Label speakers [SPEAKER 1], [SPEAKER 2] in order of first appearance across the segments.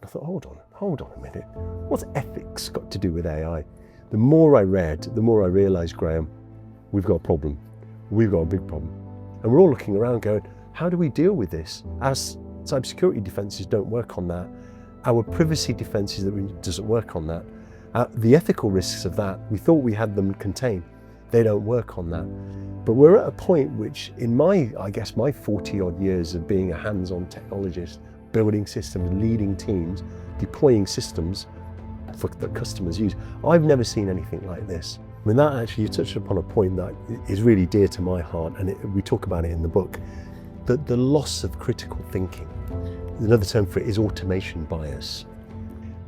[SPEAKER 1] I thought, hold on a minute. What's ethics got to do with AI? The more I read, the more I realised, Graham, we've got a problem. We've got a big problem. And we're all looking around going, how do we deal with this? Our cybersecurity defences don't work on that. Our privacy defences doesn't work on that. The ethical risks of that, we thought we had them contained. They don't work on that. But we're at a point which, in my 40 odd years of being a hands-on technologist, building systems, leading teams, deploying systems that customers use, I've never seen anything like this. I mean, that actually, you touched upon a point that is really dear to my heart, and we talk about it in the book, that the loss of critical thinking. Another term for it is automation bias.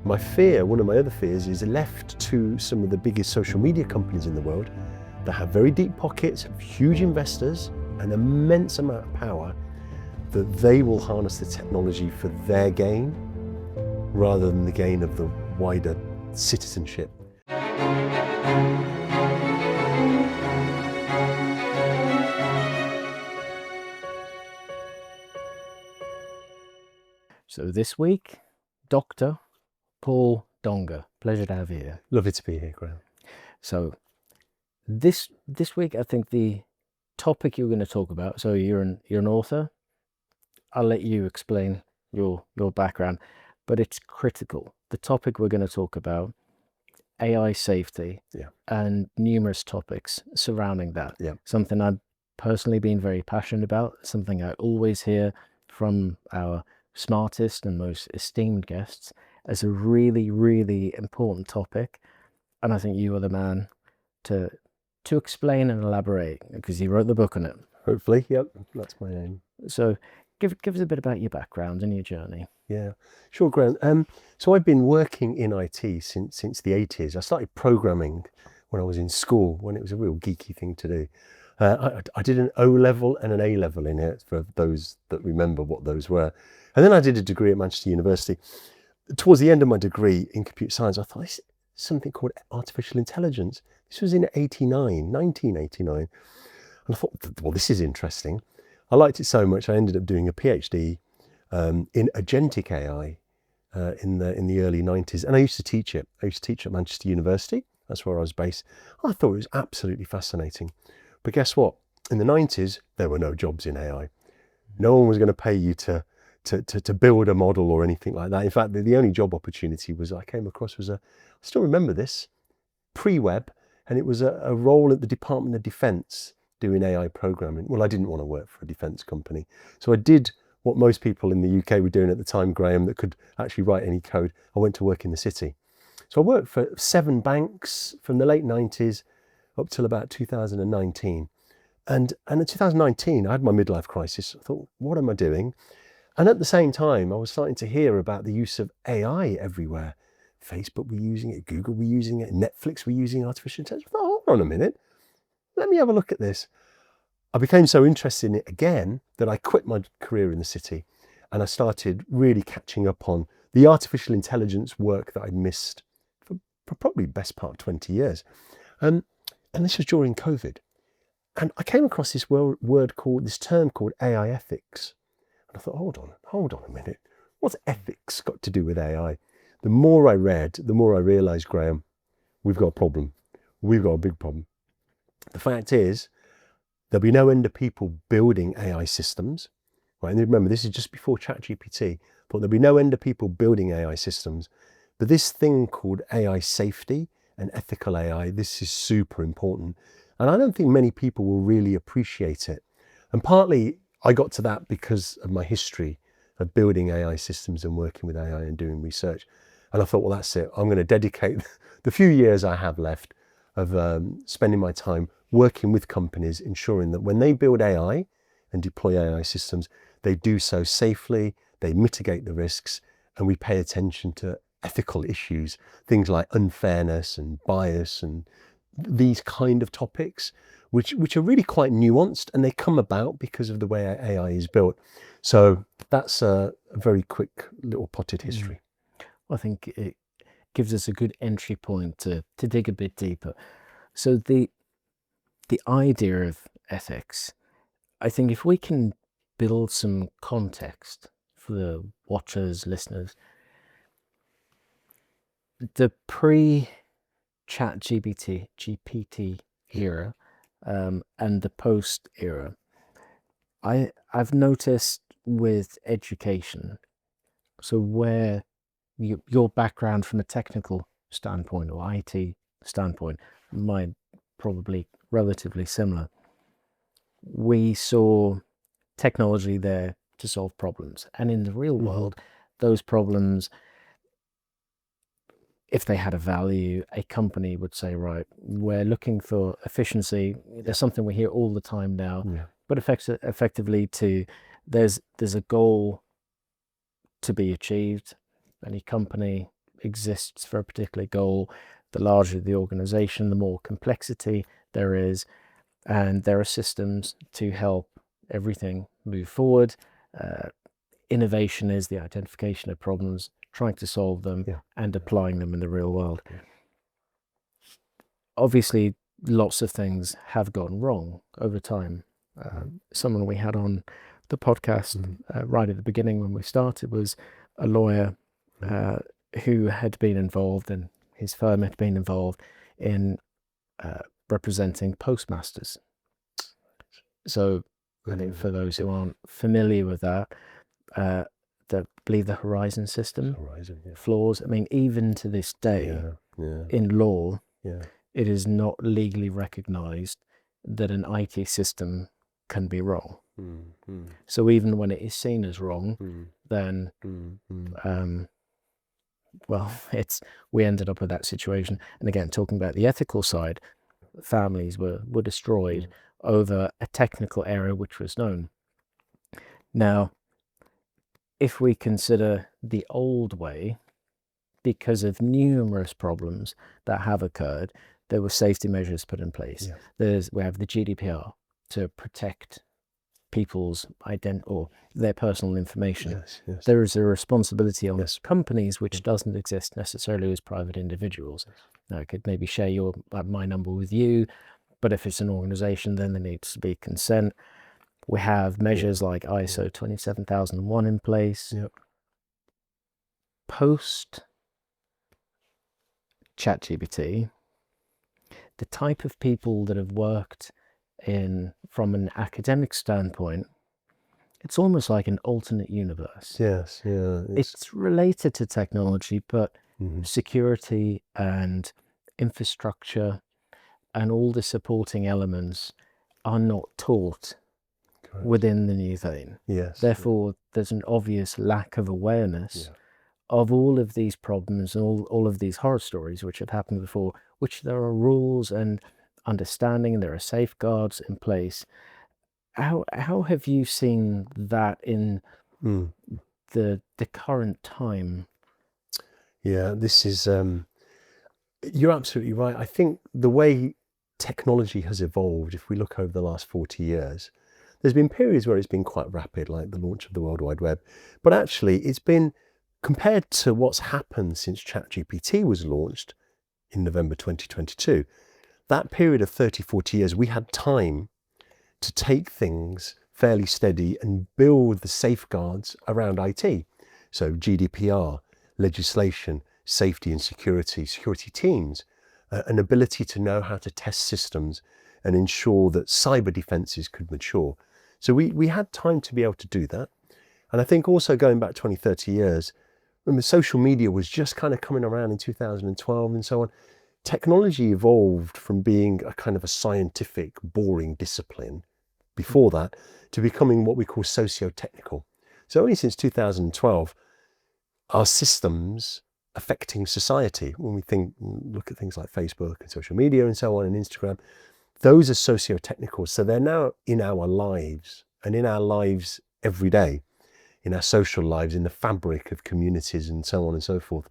[SPEAKER 1] My fear, one of my other fears, is left to some of the biggest social media companies in the world that have very deep pockets, have huge investors, an immense amount of power, that they will harness the technology for their gain rather than the gain of the wider citizenship.
[SPEAKER 2] So this week, Dr. Paul Dongha. Pleasure to have you here.
[SPEAKER 1] Lovely to be here, Graham.
[SPEAKER 2] So this week, I think the topic you're going to talk about, so you're an author. I'll let you explain your background, but it's critical. The topic we're going to talk about, AI safety, and numerous topics surrounding that. Something I've personally been very passionate about, something I always hear from our smartest and most esteemed guests as a really, really important topic. And I think you are the man to explain and elaborate, because you wrote the book on it.
[SPEAKER 1] Hopefully, yep, that's my aim.
[SPEAKER 2] So give us a bit about your background and your journey.
[SPEAKER 1] Yeah, sure, Graham. So I've been working in IT since the 80s. I started programming when I was in school, when it was a real geeky thing to do. I did an O-level and an A-level in it, for those that remember what those were. And then I did a degree at Manchester University. Towards the end of my degree in computer science, I thought, this is something called artificial intelligence. This was in 1989. And I thought, well, this is interesting. I liked it so much, I ended up doing a PhD in agentic AI in the early 90s. And I used to teach it. I used to teach at Manchester University. That's where I was based. I thought it was absolutely fascinating. But guess what? In the 90s, there were no jobs in AI. No one was going to pay you to build a model or anything like that. In fact, the only job opportunity I came across was I still remember this, pre-web, and it was a role at the Department of Defence doing AI programming. Well, I didn't want to work for a defence company. So I did what most people in the UK were doing at the time, Graham, that could actually write any code. I went to work in the city. So I worked for 7 banks from the late 90s up till about 2019. And in 2019, I had my midlife crisis. I thought, what am I doing? And at the same time, I was starting to hear about the use of AI everywhere. Facebook were using it, Google were using it, Netflix were using artificial intelligence. I thought, hold on a minute, let me have a look at this. I became so interested in it again that I quit my career in the city and I started really catching up on the artificial intelligence work that I'd missed for probably the best part of 20 years. And this was during COVID. And I came across this this term called AI ethics. I thought, hold on a minute. What's ethics got to do with AI? The more I read, the more I realised, Graham, we've got a problem. We've got a big problem. The fact is, there'll be no end of people building AI systems. Right? And remember, this is just before ChatGPT. But there'll be no end of people building AI systems. But this thing called AI safety and ethical AI, this is super important. And I don't think many people will really appreciate it. And partly, I got to that because of my history of building AI systems and working with AI and doing research. And I thought, well, that's it. I'm going to dedicate the few years I have left of spending my time working with companies, ensuring that when they build AI and deploy AI systems, they do so safely, they mitigate the risks, and we pay attention to ethical issues, things like unfairness and bias and these kind of topics, which are really quite nuanced, and they come about because of the way AI is built. So that's a very quick little potted history.
[SPEAKER 2] I think it gives us a good entry point to dig a bit deeper. So the idea of ethics, I think if we can build some context for the watchers, listeners, the pre-chat GPT era and the post era, I've noticed with education, so where your background from a technical standpoint or IT standpoint might probably relatively similar. We saw technology there to solve problems, and in the real world, those problems, if they had a value, a company would say, right, we're looking for efficiency. There's something we hear all the time now, but effectively there's a goal to be achieved. Any company exists for a particular goal. The larger the organization, the more complexity there is, and there are systems to help everything move forward. Innovation is the identification of problems, trying to solve them, and applying them in the real world. Obviously, lots of things have gone wrong over time. Someone we had on the podcast right at the beginning when we started was a lawyer who had been involved, and his firm had been involved in representing postmasters. So, I think for those who aren't familiar with that, I believe the Horizon system flaws. I mean, even to this day, in law, it is not legally recognized that an IT system can be wrong. So even when it is seen as wrong, then well, we ended up with that situation. And again, talking about the ethical side, families were destroyed over a technical error which was known. Now, if we consider the old way, because of numerous problems that have occurred, there were safety measures put in place. We have the GDPR to protect people's or their personal information. There is a responsibility on companies which doesn't exist necessarily as private individuals. Now, I could maybe share my number with you, but if it's an organization, then there needs to be consent. We have measures like ISO 27001 in place. Post ChatGPT, the type of people that have worked from an academic standpoint, it's almost like an alternate universe. It's related to technology, but security and infrastructure and all the supporting elements are not taught within the new vein. Therefore, there's an obvious lack of awareness of all of these problems and all of these horror stories which have happened before, which there are rules and understanding, and there are safeguards in place. How have you seen that in the current time?
[SPEAKER 1] This is you're absolutely right. I think the way technology has evolved, if we look over the last 40 years, there's been periods where it's been quite rapid, like the launch of the World Wide Web, but actually it's been, compared to what's happened since ChatGPT was launched in November 2022, that period of 30, 40 years, we had time to take things fairly steady and build the safeguards around IT. So GDPR, legislation, safety and security teams, an ability to know how to test systems and ensure that cyber defenses could mature. So we had time to be able to do that. And I think also going back 20, 30 years, remember social media was just kind of coming around in 2012 and so on. Technology evolved from being a kind of a scientific, boring discipline before that to becoming what we call socio-technical. So only since 2012, our systems affecting society, when we look at things like Facebook and social media and so on and Instagram, those are socio-technical. So they're now in our lives and in our lives every day, in our social lives, in the fabric of communities and so on and so forth.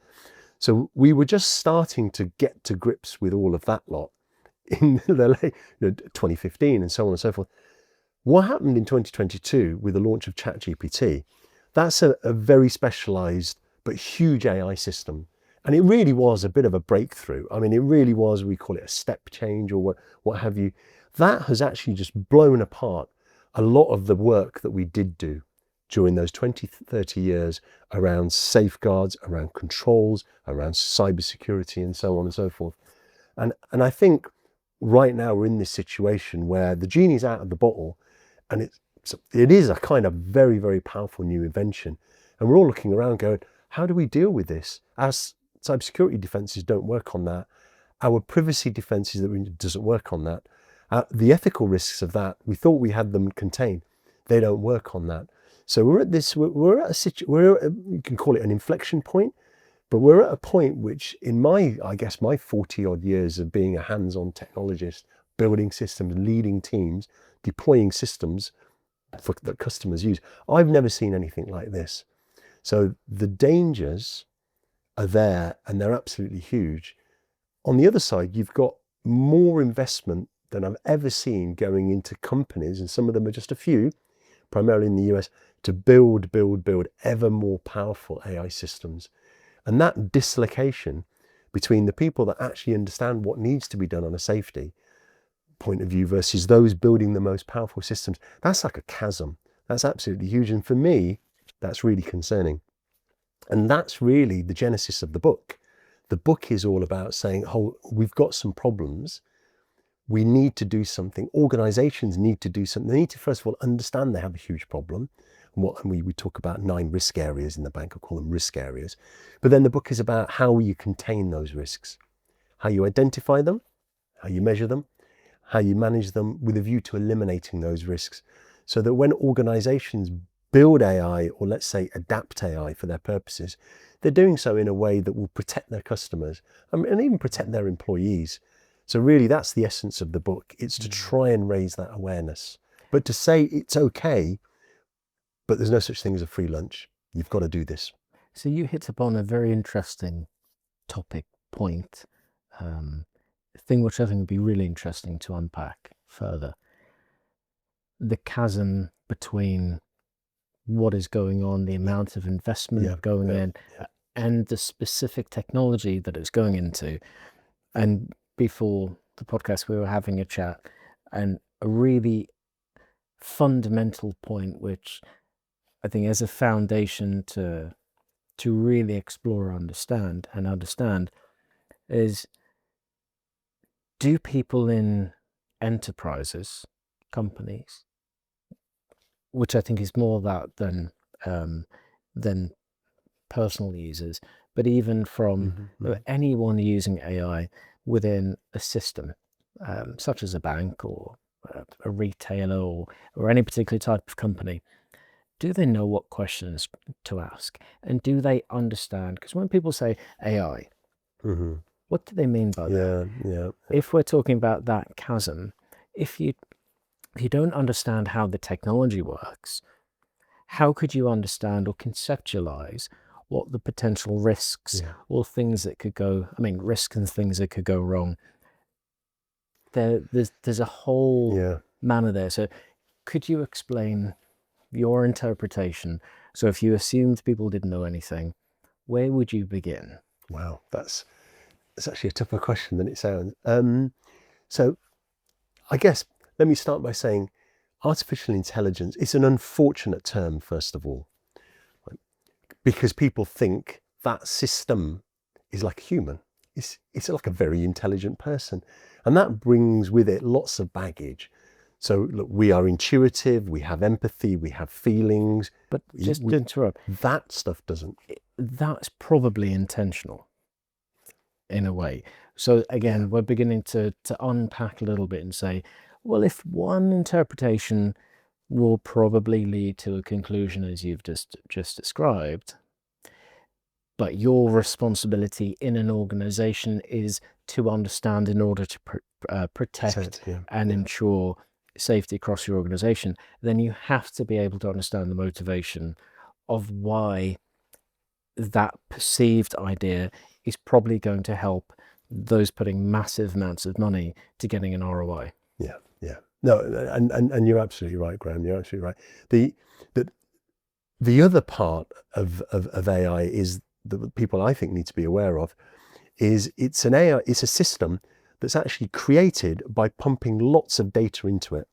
[SPEAKER 1] So we were just starting to get to grips with all of that lot in the late 2015 and so on and so forth. What happened in 2022 with the launch of ChatGPT, that's a very specialized but huge AI system. And it really was a bit of a breakthrough. I mean, it really was, we call it a step change or what have you. That has actually just blown apart a lot of the work that we did do during those 20, 30 years around safeguards, around controls, around cybersecurity, and so on and so forth. And I think right now we're in this situation where the genie's out of the bottle, and it is a kind of very, very powerful new invention. And we're all looking around going, how do we deal with this? Our cybersecurity defenses don't work on that. Our privacy defenses doesn't work on that. The ethical risks of that, we thought we had them contained. They don't work on that. So we're at this, you can call it an inflection point, but we're at a point which in I guess my 40 odd years of being a hands-on technologist, building systems, leading teams, deploying systems that customers use, I've never seen anything like this. So the dangers are there, and they're absolutely huge. On the other side, you've got more investment than I've ever seen going into companies, and some of them are just a few, primarily in the US, to build ever more powerful AI systems. And that dislocation between the people that actually understand what needs to be done on a safety point of view versus those building the most powerful systems, that's like a chasm. That's absolutely huge. And for me, that's really concerning. And that's really the genesis of the book. The book is all about saying, oh, we've got some problems. We need to do something. Organizations need to do something. They need to, first of all, understand they have a huge problem. And we talk about 9 risk areas in the bank. I call them risk areas. But then the book is about how you contain those risks, how you identify them, how you measure them, how you manage them with a view to eliminating those risks, so that when organizations build AI, or let's say adapt AI for their purposes, they're doing so in a way that will protect their customers and even protect their employees. So really, that's the essence of the book. It's to try and raise that awareness, but to say it's okay, but there's no such thing as a free lunch. You've got to do this.
[SPEAKER 2] So you hit upon a very interesting topic point, thing which I think would be really interesting to unpack further. The chasm between what is going on, the amount of investment going in, and the specific technology that it's going into. And before the podcast, we were having a chat, and a really fundamental point, which I think as a foundation to really explore, understand, is, do people in enterprises, companies, which I think is more that than personal users, but even from anyone using AI within a system, such as a bank or a retailer or any particular type of company, do they know what questions to ask? And do they understand? Because when people say AI, what do they mean by that? If we're talking about that chasm, if you don't understand how the technology works, how could you understand or conceptualize what the potential risks or things that could go, risks and things that could go wrong? There's a whole manner there. So could you explain your interpretation? So if you assumed people didn't know anything, where would you begin?
[SPEAKER 1] Wow, that's actually a tougher question than it sounds. So I guess let me start by saying artificial intelligence is an unfortunate term, first of all, right? Because people think that system is like a human. It's like a very intelligent person. And that brings with it lots of baggage. So look, we are intuitive, we have empathy, we have feelings.
[SPEAKER 2] But just to interrupt,
[SPEAKER 1] that stuff doesn't.
[SPEAKER 2] That's probably intentional in a way. So again, we're beginning to unpack a little bit and say, well, if one interpretation will probably lead to a conclusion as you've just described, but your responsibility in an organization is to understand in order to protect and ensure safety across your organization, then you have to be able to understand the motivation of why that perceived idea is probably going to help those putting massive amounts of money to getting an ROI.
[SPEAKER 1] No, and you're absolutely right, Graham. You're absolutely right. The other part of AI is that people I think need to be aware of is it's a system that's actually created by pumping lots of data into it.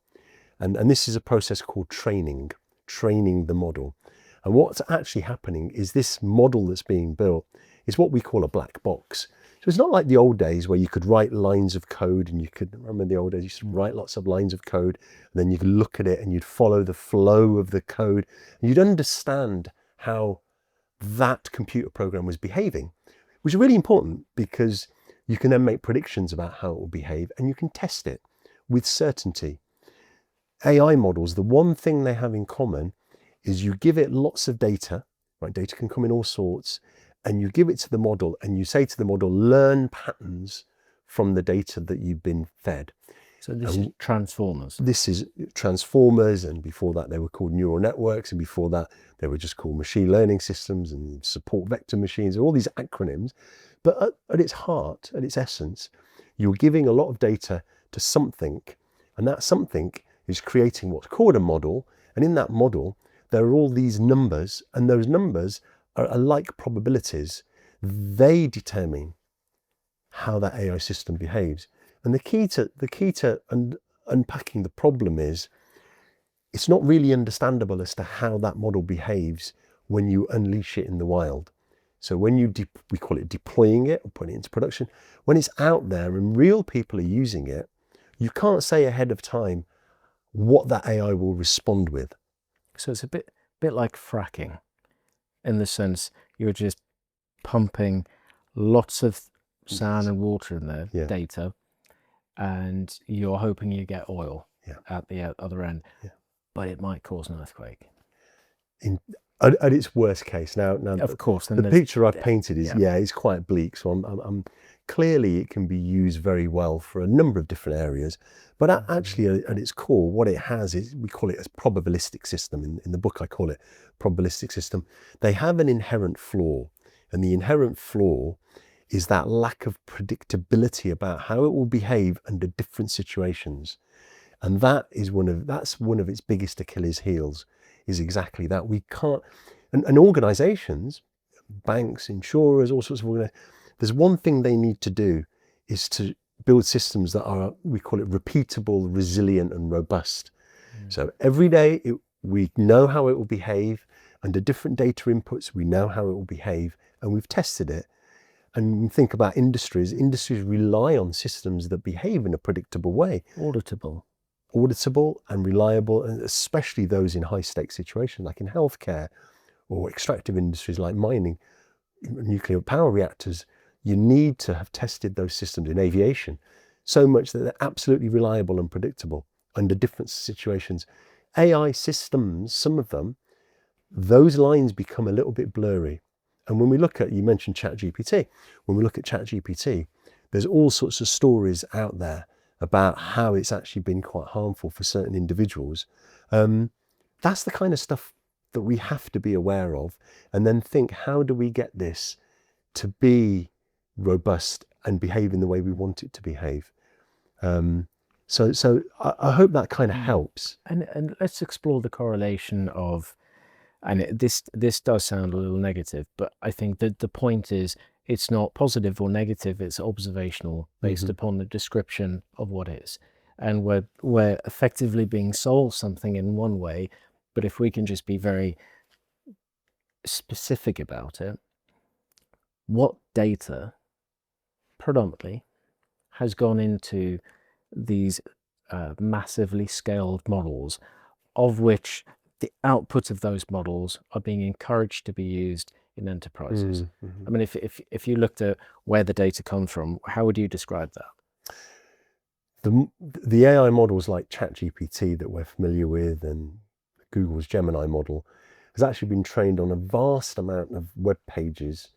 [SPEAKER 1] And this is a process called training. training the model. And what's actually happening is this model that's being built is what we call a black box. So it's not like the old days where you could write lines of code, and you could, remember the old days, you used to write lots of lines of code, and then you could look at it and you'd follow the flow of the code, and you'd understand how that computer program was behaving, which is really important because you can then make predictions about how it will behave, and you can test it with certainty. AI models, the one thing they have in common is you give it lots of data, right? Data can come in all sorts, and you give it to the model and you say to the model, learn patterns from the data that you've been fed.
[SPEAKER 2] So this is transformers.
[SPEAKER 1] This is transformers, and before that they were called neural networks, and before that they were just called machine learning systems and support vector machines, all these acronyms. But at its heart, at its essence, you're giving a lot of data to something, and that something is creating what's called a model, and in that model there are all these numbers, and those numbers are like probabilities. They determine how that AI system behaves. And the key to unpacking the problem is it's not really understandable as to how that model behaves when you unleash it in the wild. So when we call it deploying it or putting it into production, when it's out there and real people are using it, you can't say ahead of time what that AI will respond with.
[SPEAKER 2] So it's a bit like fracking, in the sense you're just pumping lots of sand and water in there, data, and you're hoping you get oil at the other end, but it might cause an earthquake.
[SPEAKER 1] At its worst case. Now
[SPEAKER 2] of course,
[SPEAKER 1] the picture I've painted is it's quite bleak. So I'm clearly it can be used very well for a number of different areas, but actually at its core, what it has is, we call it a probabilistic system. In the book, I call it probabilistic system. They have an inherent flaw, and the inherent flaw is that lack of predictability about how it will behave under different situations. And that's one of its biggest Achilles heels, is exactly that. We can't, and organizations, banks, insurers, all sorts of organizations, there's one thing they need to do is to build systems that are, we call it repeatable, resilient and robust. So every day we know how it will behave. Under different data inputs, we know how it will behave, and we've tested it. And think about industries rely on systems that behave in a predictable way.
[SPEAKER 2] Auditable
[SPEAKER 1] And reliable, and especially those in high stakes situations like in healthcare or extractive industries like mining, nuclear power reactors. You need to have tested those systems in aviation so much that they're absolutely reliable and predictable under different situations. AI systems, some of them, those lines become a little bit blurry. And when we look at, you mentioned ChatGPT, when we look at ChatGPT, there's all sorts of stories out there about how it's actually been quite harmful for certain individuals. That's the kind of stuff that we have to be aware of, and then think, how do we get this to be robust and behave in the way we want it to behave? So I hope that kind of helps.
[SPEAKER 2] And let's explore the correlation of, and this does sound a little negative, but I think that the point is, it's not positive or negative, it's observational, based upon the description of what is. And we're effectively being sold something in one way, but if we can just be very specific about it, what data predominantly has gone into these massively scaled models, of which the outputs of those models are being encouraged to be used in enterprises. I mean, if you looked at where the data comes from, how would you describe that?
[SPEAKER 1] The AI models like ChatGPT that we're familiar with, and Google's Gemini model, has actually been trained on a vast amount of web pages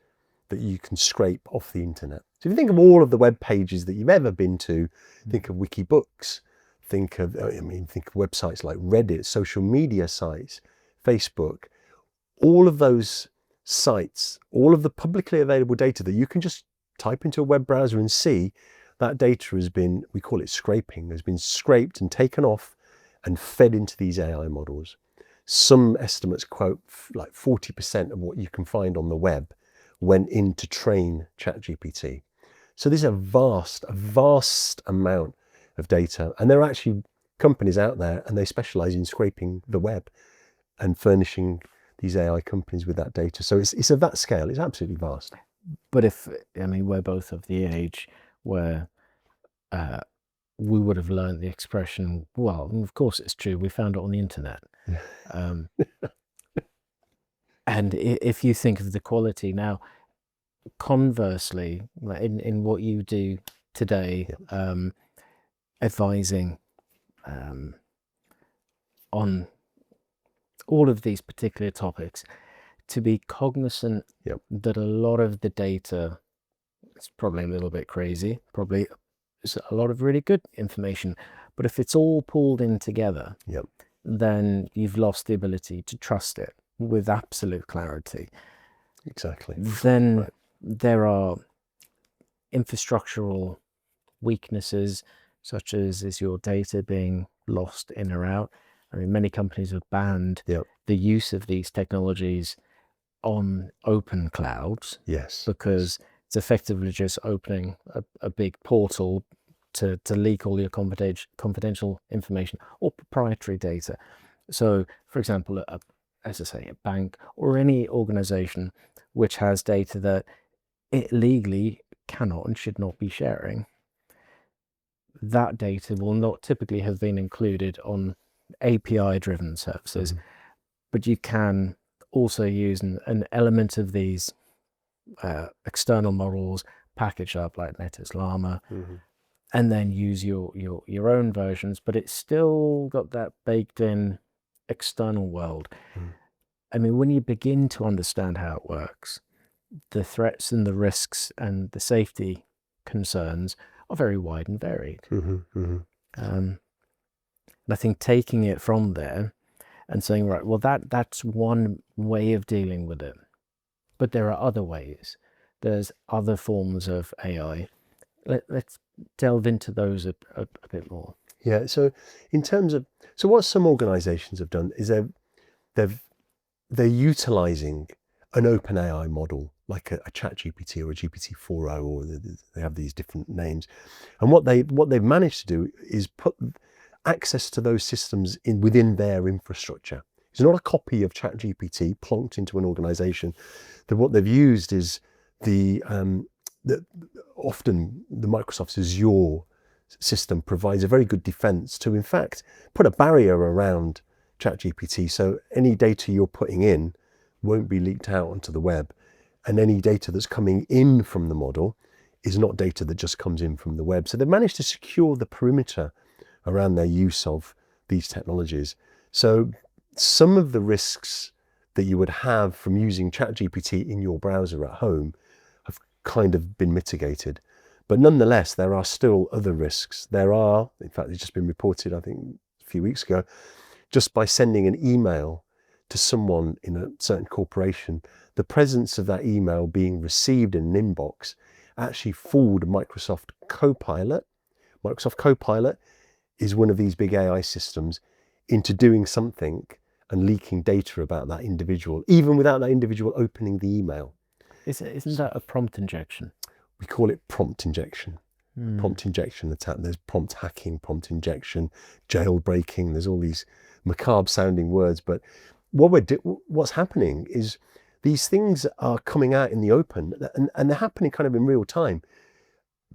[SPEAKER 1] that you can scrape off the internet. So if you think of all of the web pages that you've ever been to, think of Wikibooks, think of websites like Reddit, social media sites, Facebook, all of those sites, all of the publicly available data that you can just type into a web browser and see, that data has been, we call it scraping, has been scraped and taken off and fed into these AI models. Some estimates quote like 40% of what you can find on the web went in to train ChatGPT. So this is a vast amount of data, and there are actually companies out there and they specialize in scraping the web. and furnishing these AI companies with that data. So it's of that scale. It's absolutely vast.
[SPEAKER 2] But we're both of the age where we would have learned the expression, well, of course it's true, we found it on the internet. And if you think of the quality now, conversely, in what you do today, advising on all of these particular topics, to be cognizant that a lot of the data is probably a little bit crazy, probably is a lot of really good information, but if it's all pulled in together, then you've lost the ability to trust it with absolute clarity.
[SPEAKER 1] Exactly.
[SPEAKER 2] Then there are infrastructural weaknesses, such as is your data being lost in or out. I mean, many companies have banned the use of these technologies on open clouds.
[SPEAKER 1] Yes.
[SPEAKER 2] Because it's effectively just opening a big portal to leak all your confidential information or proprietary data. So, for example, as I say, a bank or any organization which has data that it legally cannot and should not be sharing, that data will not typically have been included on API-driven services, but you can also use an element of these external models packaged up like Meta's Llama, and then use your own versions, but it's still got that baked in external world. I mean, when you begin to understand how it works, the threats and the risks and the safety concerns are very wide and varied. And I think taking it from there and saying, right, well, that's one way of dealing with it, but there are other ways. There's other forms of AI. Let's delve into those a bit more.
[SPEAKER 1] Yeah. So in terms of, so what some organizations have done is they're utilizing an open AI model like a ChatGPT or a GPT-4o, or they have these different names. And what they've managed to do is put access to those systems within their infrastructure. It's not a copy of ChatGPT plonked into an organization. What they've used is often the Microsoft's Azure system provides a very good defense to, in fact, put a barrier around ChatGPT, so any data you're putting in won't be leaked out onto the web, and any data that's coming in from the model is not data that just comes in from the web. So they've managed to secure the perimeter around their use of these technologies. So some of the risks that you would have from using ChatGPT in your browser at home have kind of been mitigated. But nonetheless, there are still other risks. There are, in fact, it's just been reported, I think, a few weeks ago, just by sending an email to someone in a certain corporation, the presence of that email being received in an inbox actually fooled Microsoft Copilot. Microsoft Copilot is one of these big AI systems into doing something and leaking data about that individual, even without that individual opening the email.
[SPEAKER 2] Isn't that a prompt injection?
[SPEAKER 1] We call it prompt injection. Prompt injection attack. There's prompt hacking, prompt injection, jailbreaking. There's all these macabre sounding words. But what's happening is these things are coming out in the open, and they're happening kind of in real time.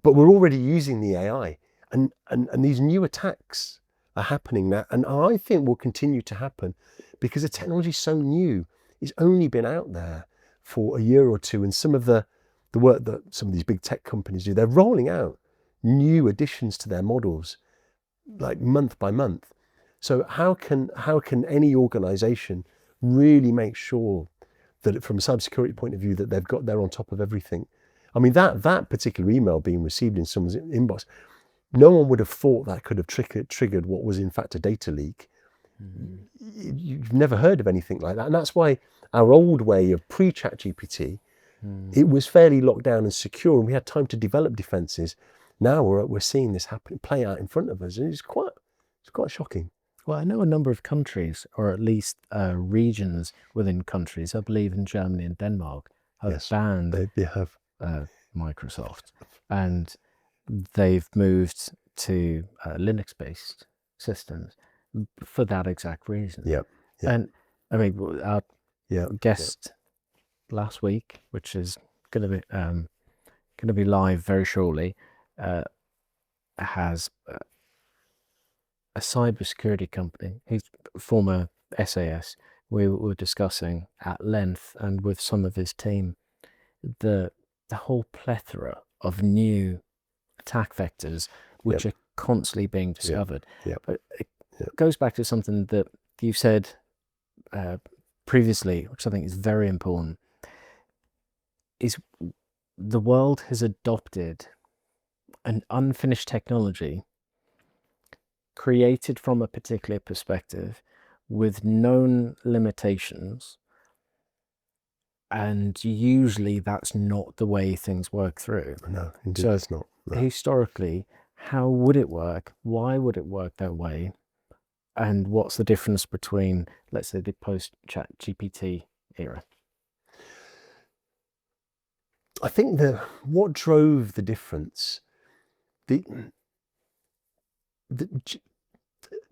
[SPEAKER 1] But we're already using the AI, and these new attacks are happening now, and I think will continue to happen because the technology is so new. It's only been out there for a year or two, and some of the work that some of these big tech companies do, they're rolling out new additions to their models like month by month. So how can any organization really make sure that from a cybersecurity point of view that they're on top of everything? I mean, that particular email being received in someone's inbox, no one would have thought that could have triggered what was in fact a data leak. You've never heard of anything like that. And that's why our old way of pre-ChatGPT, it was fairly locked down and secure, and we had time to develop defenses. Now we're seeing this play out in front of us, and it's quite shocking.
[SPEAKER 2] Well, I know a number of countries, or at least regions within countries, I believe in Germany and Denmark, have banned
[SPEAKER 1] they have
[SPEAKER 2] Microsoft, and they've moved to Linux-based systems for that exact reason.
[SPEAKER 1] Yep.
[SPEAKER 2] And I mean, our
[SPEAKER 1] Yeah.
[SPEAKER 2] guest last week, which is going to be live very shortly, has a cybersecurity company. He's former SAS. We were discussing at length and with some of his team the whole plethora of new attack vectors which are constantly being discovered. But it goes back to something that you said previously, which I think is very important, is the world has adopted an unfinished technology created from a particular perspective with known limitations, and usually that's not the way things work through.
[SPEAKER 1] No, indeed
[SPEAKER 2] So
[SPEAKER 1] it's not. No.
[SPEAKER 2] Historically, how would it work? Why would it work that way? And what's the difference between, let's say, the post-chat GPT era?
[SPEAKER 1] I think what drove the difference, the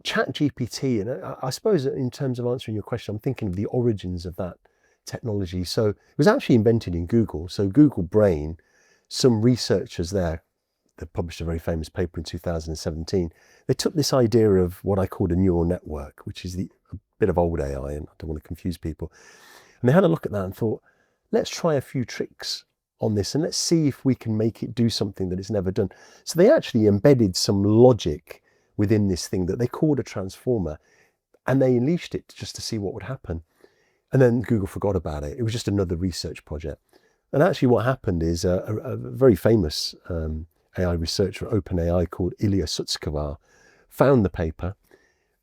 [SPEAKER 1] chat GPT, and I suppose in terms of answering your question, I'm thinking of the origins of that technology. So it was actually invented in Google. So Google Brain, some researchers there, they published a very famous paper in 2017. They took this idea of what I called a neural network, which is a bit of old AI, and I don't want to confuse people. And they had a look at that and thought, let's try a few tricks on this and let's see if we can make it do something that it's never done. So they actually embedded some logic within this thing that they called a transformer, and they unleashed it just to see what would happen. And then Google forgot about it. It was just another research project. And actually what happened is a very famous AI researcher at OpenAI called Ilya Sutskever found the paper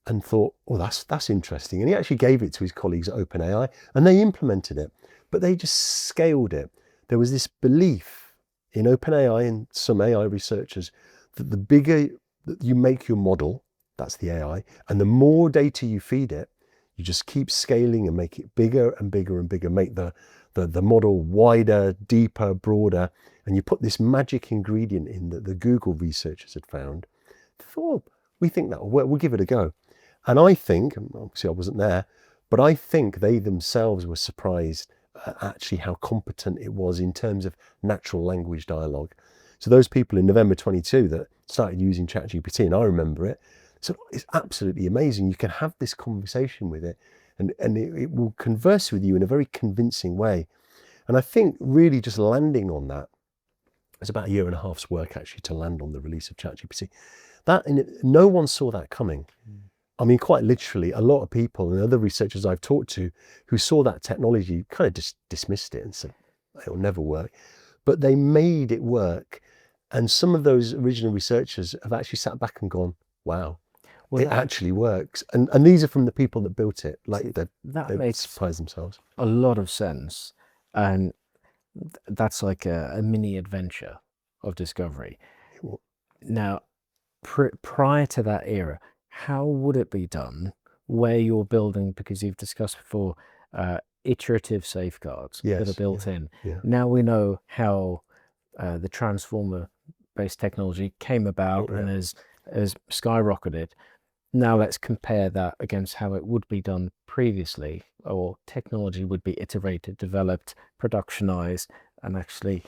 [SPEAKER 1] and thought, oh, that's interesting. And he actually gave it to his colleagues at OpenAI and they implemented it, but they just scaled it. There was this belief in OpenAI and some AI researchers that the bigger that you make your model, that's the AI, and the more data you feed it, you just keep scaling and make it bigger and bigger and bigger, make the model wider, deeper, broader, and you put this magic ingredient in that the Google researchers had found. They thought, oh, we think that will work, we'll give it a go. And I think, obviously I wasn't there, but I think they themselves were surprised at actually how competent it was in terms of natural language dialogue. So those people in November 22 that started using ChatGPT, and I remember it, said, oh, it's absolutely amazing. You can have this conversation with it and it will converse with you in a very convincing way. And I think really just landing on that, it's about 1.5 years work actually to land on the release of ChatGPT. No one saw that coming. I mean, quite literally, a lot of people and other researchers I've talked to who saw that technology kind of just dismissed it and said, it'll never work. But they made it work. And some of those original researchers have actually sat back and gone, wow, it actually works. And these are from the people that built it. Like they
[SPEAKER 2] makes
[SPEAKER 1] surprised themselves.
[SPEAKER 2] A lot of sense. And that's like a mini adventure of discovery. Now, prior to that era, how would it be done where you're building, because you've discussed before, iterative safeguards that are built in. Yeah. Now we know how the transformer-based technology came about and has skyrocketed. Now let's compare that against how it would be done previously, or technology would be iterated, developed, productionized, and actually...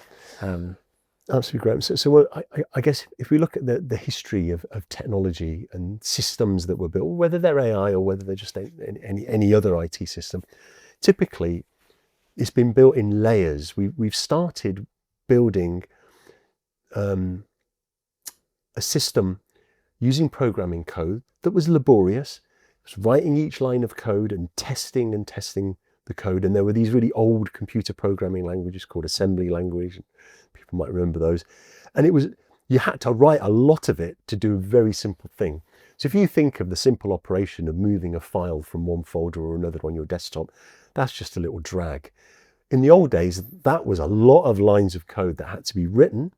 [SPEAKER 1] Absolutely, Graham. So I guess if we look at the history of technology and systems that were built, whether they're AI or whether they're just any other IT system, typically it's been built in layers. We've started building a system using programming code that was laborious. It was writing each line of code and testing the code. And there were these really old computer programming languages called assembly language. People might remember those. And you had to write a lot of it to do a very simple thing. So if you think of the simple operation of moving a file from one folder or another on your desktop, that's just a little drag. In the old days, that was a lot of lines of code that had to be written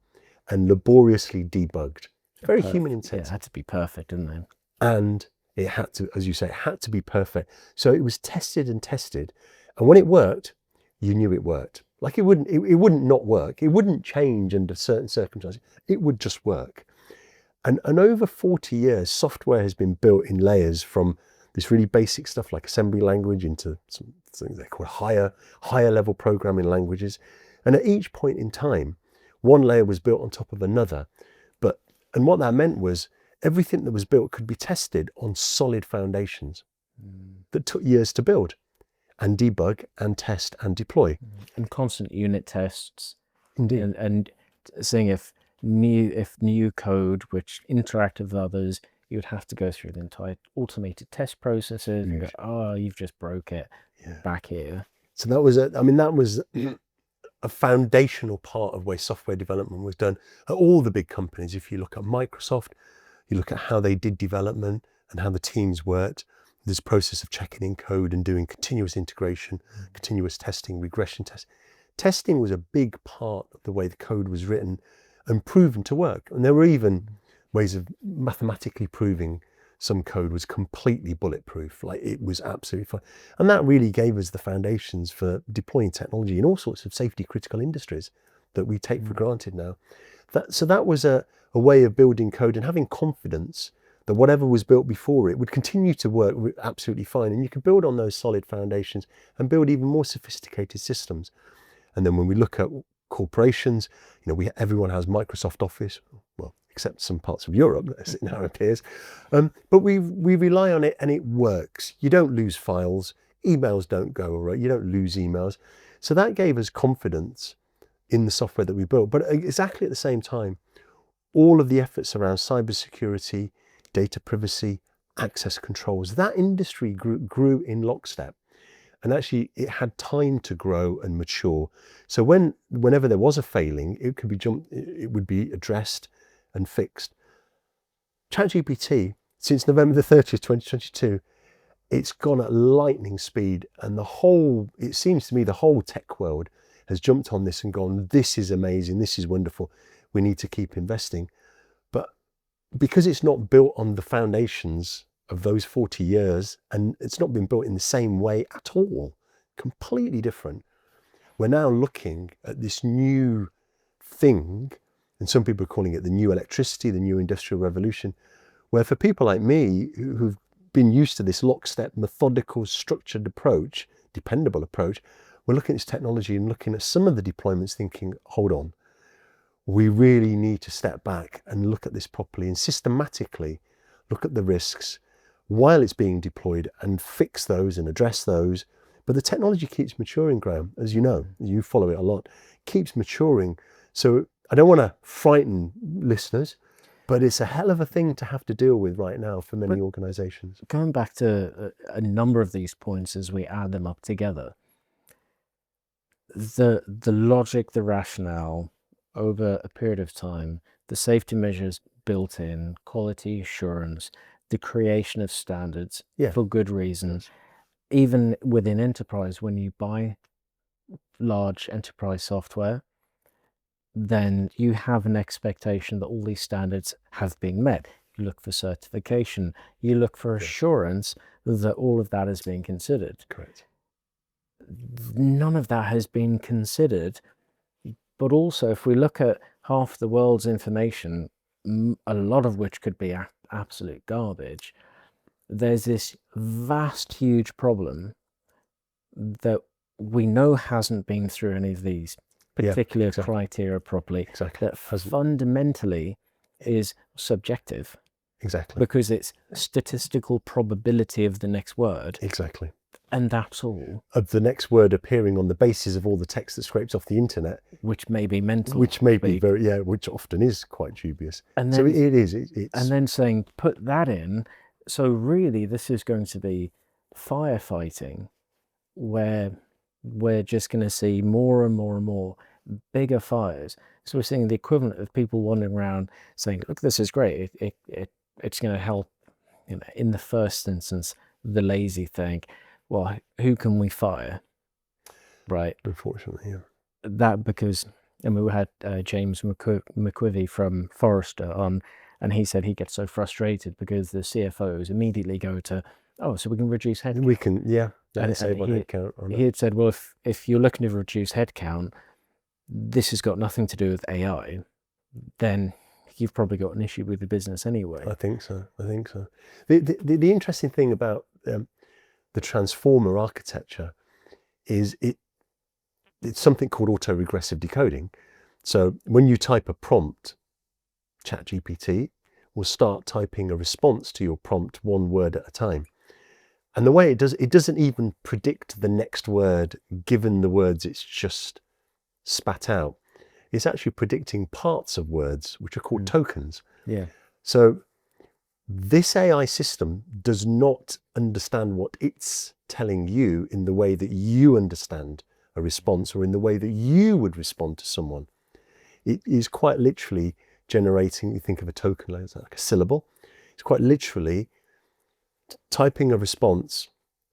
[SPEAKER 1] and laboriously debugged. Very human intensive.
[SPEAKER 2] Yeah, it had to be perfect, didn't it?
[SPEAKER 1] And it had to, as you say, it had to be perfect. So it was tested and tested. And when it worked, you knew it worked. Like it wouldn't not work. It wouldn't change under certain circumstances. It would just work. And over 40 years, software has been built in layers from this really basic stuff like assembly language into some things they call higher level programming languages. And at each point in time, one layer was built on top of another. And what that meant was everything that was built could be tested on solid foundations that took years to build and debug and test and deploy.
[SPEAKER 2] And constant unit tests.
[SPEAKER 1] Indeed.
[SPEAKER 2] And seeing if new code which interacted with others, you'd have to go through the entire automated test processes and go, oh, you've just broke it back here.
[SPEAKER 1] So that was a foundational part of where software development was done at all the big companies. If you look at Microsoft, you look at how they did development and how the teams worked, this process of checking in code and doing continuous integration, continuous testing, regression testing. Testing was a big part of the way the code was written and proven to work. And there were even ways of mathematically proving some code was completely bulletproof, like it was absolutely fine. And that really gave us the foundations for deploying technology in all sorts of safety critical industries that we take for granted now. So that was a way of building code and having confidence that whatever was built before it would continue to work absolutely fine. And you could build on those solid foundations and build even more sophisticated systems. And then when we look at corporations, everyone has Microsoft Office, well, except some parts of Europe, as it now appears. But we rely on it and it works. You don't lose files, emails don't go away, you don't lose emails. So that gave us confidence in the software that we built. But exactly at the same time, all of the efforts around cybersecurity, data privacy, access controls, that industry grew in lockstep. And actually it had time to grow and mature. So whenever there was a failing, it would be addressed and fixed. ChatGPT, since November the 30th, 2022, it's gone at lightning speed, and it seems to me the whole tech world has jumped on this and gone, this is amazing, this is wonderful, we need to keep investing. But because it's not built on the foundations of those 40 years, and it's not been built in the same way at all, completely different, we're now looking at this new thing, and some people are calling it the new electricity, the new industrial revolution, where for people like me who've been used to this lockstep, methodical, structured approach, dependable approach, we're looking at this technology and looking at some of the deployments thinking, hold on, we really need to step back and look at this properly and systematically look at the risks while it's being deployed and fix those and address those. But the technology keeps maturing, Graham, as you know, you follow it a lot, keeps maturing. So I don't want to frighten listeners, but it's a hell of a thing to have to deal with right now for many organizations.
[SPEAKER 2] Going back to a number of these points as we add them up together, the logic, the rationale over a period of time, the safety measures built in, quality assurance, the creation of standards for good reasons. Even within enterprise, when you buy large enterprise software, then you have an expectation that all these standards have been met. You look for certification, you look for assurance that all of that is being considered.
[SPEAKER 1] Correct.
[SPEAKER 2] None of that has been considered. But also, if we look at half the world's information, a lot of which could be absolute garbage, there's this vast, huge problem that we know hasn't been through any of these particular criteria properly, that fundamentally is subjective.
[SPEAKER 1] Exactly.
[SPEAKER 2] Because it's statistical probability of the next word.
[SPEAKER 1] Exactly.
[SPEAKER 2] And that's all.
[SPEAKER 1] Of the next word appearing on the basis of all the text that scrapes off the internet.
[SPEAKER 2] Which may be mental.
[SPEAKER 1] Which may be which often is quite dubious.
[SPEAKER 2] And then,
[SPEAKER 1] so it is.
[SPEAKER 2] And then saying, put that in. So really, this is going to be firefighting, where we're just going to see more and more and more bigger fires. So we're seeing the equivalent of people wandering around saying, look, this is great. It's going to help, in the first instance, the lazy thing. Well, who can we fire? Right.
[SPEAKER 1] Unfortunately, yeah.
[SPEAKER 2] That because, and we had James McQuivey from Forrester on, and he said he gets so frustrated because the CFOs immediately go to, oh, so we can reduce headcount.
[SPEAKER 1] We can,
[SPEAKER 2] And
[SPEAKER 1] save on headcount.
[SPEAKER 2] He had said, well, if you're looking to reduce headcount, this has got nothing to do with AI, then you've probably got an issue with the business anyway.
[SPEAKER 1] I think so. The interesting thing about the transformer architecture is it's something called auto-regressive decoding. So when you type a prompt, ChatGPT will start typing a response to your prompt one word at a time. And the way it doesn't even predict the next word given the words it's just spat out. It's actually predicting parts of words, which are called tokens.
[SPEAKER 2] Yeah.
[SPEAKER 1] So this AI system does not understand what it's telling you in the way that you understand a response or in the way that you would respond to someone. It is quite literally generating, you think of a token like a syllable. It's quite literally typing a response,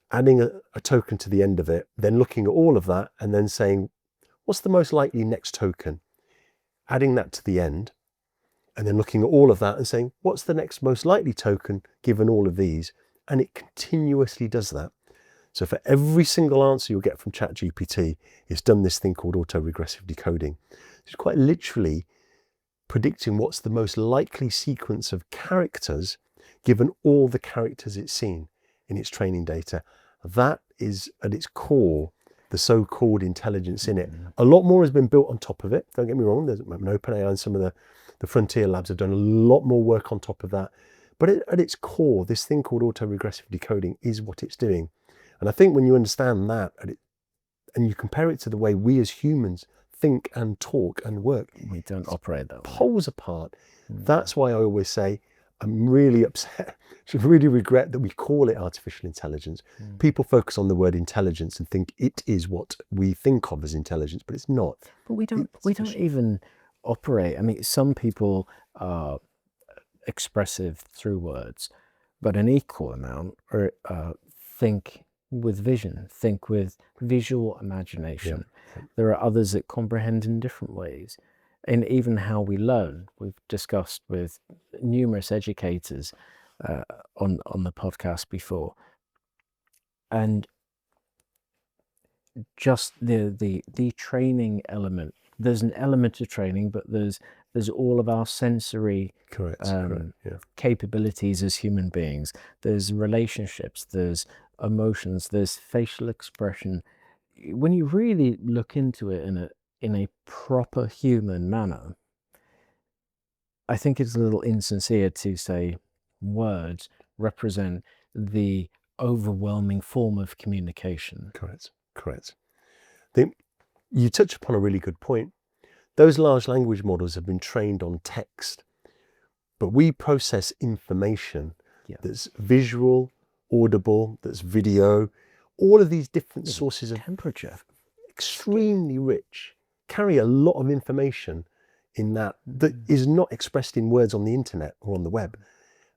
[SPEAKER 1] adding a token to the end of it, then looking at all of that and then saying, what's the most likely next token? Adding that to the end, and then looking at all of that and saying, what's the next most likely token given all of these? And it continuously does that. So for every single answer you'll get from ChatGPT, it's done this thing called auto-regressive decoding. It's quite literally predicting what's the most likely sequence of characters given all the characters it's seen in its training data. That is at its core the so-called intelligence in it. A lot more has been built on top of it. Don't get me wrong, there's an OpenAI and some of the frontier labs have done a lot more work on top of that. But at its core, this thing called auto-regressive decoding is what it's doing. And I think when you understand that and you compare it to the way we as humans think and talk and work,
[SPEAKER 2] we don't operate that way.
[SPEAKER 1] Poles apart. That's why I always say I'm really upset, I really regret that we call it artificial intelligence. People focus on the word intelligence and think it is what we think of as intelligence, but it's not.
[SPEAKER 2] But we don't even operate. I mean, some people are expressive through words, but an equal amount or think with vision, think with visual imagination. Yeah. There are others that comprehend in different ways. And even how we learn, we've discussed with numerous educators on the podcast before. And just the training element, there's an element of training, but there's all of our sensory capabilities as human beings. There's relationships, there's emotions, there's facial expression. When you really look into it in a proper human manner, I think it's a little insincere to say words represent the overwhelming form of communication.
[SPEAKER 1] Correct. You touch upon a really good point. Those large language models have been trained on text, but we process information that's visual, audible, that's video, all of these different sources of
[SPEAKER 2] temperature,
[SPEAKER 1] extremely rich, carry a lot of information in that is not expressed in words on the internet or on the web.